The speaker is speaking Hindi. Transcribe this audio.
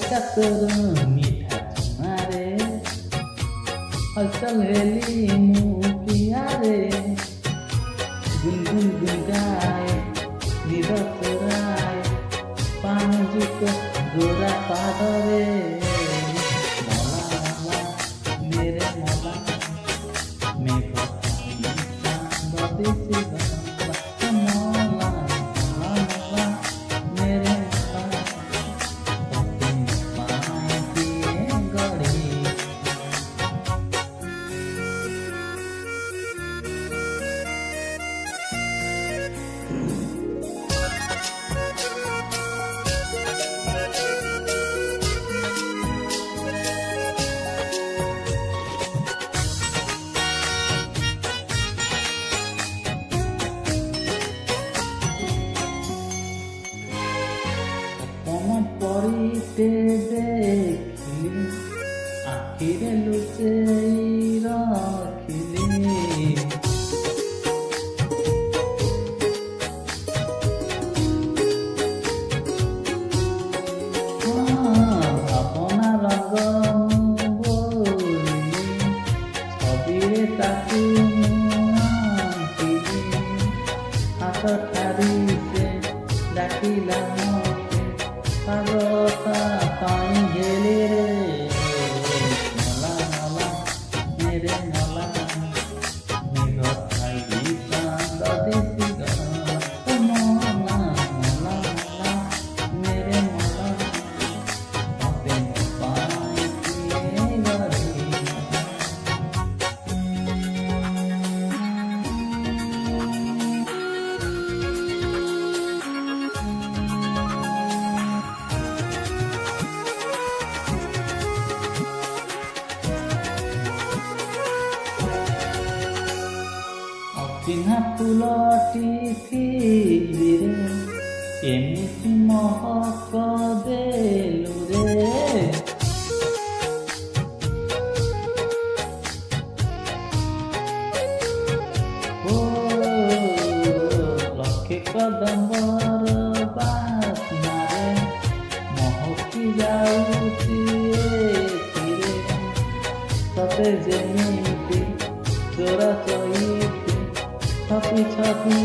फिका तोर मीठा चुमारे हलचल हेली मु पिया रे गुनगुन गुनगाए निद तोराए पान जुक गोरा पादरे मला मला मेरे मला मेघ बदिसी मला मला मेरे मला पाए पिए गड़ी পরিতে দেখিলি আখিরে লুচেই রাখিলি ভাবনা রঙ বলিলি ছবিরে তাকু আঁকিলি হাত ঠারিতে ডাকিলা Agota pain gelire nala nala mere nala meghot thai gita dadisi ga nala nala nala mere nala open pain piye gari चिन्हा फुलटी थिली रे एमिति महक देलु रे ओ लखे कदम्बर बासना रे महकी जाउछि एथिरे सते जेमिति चोरा चोरी छपी छपी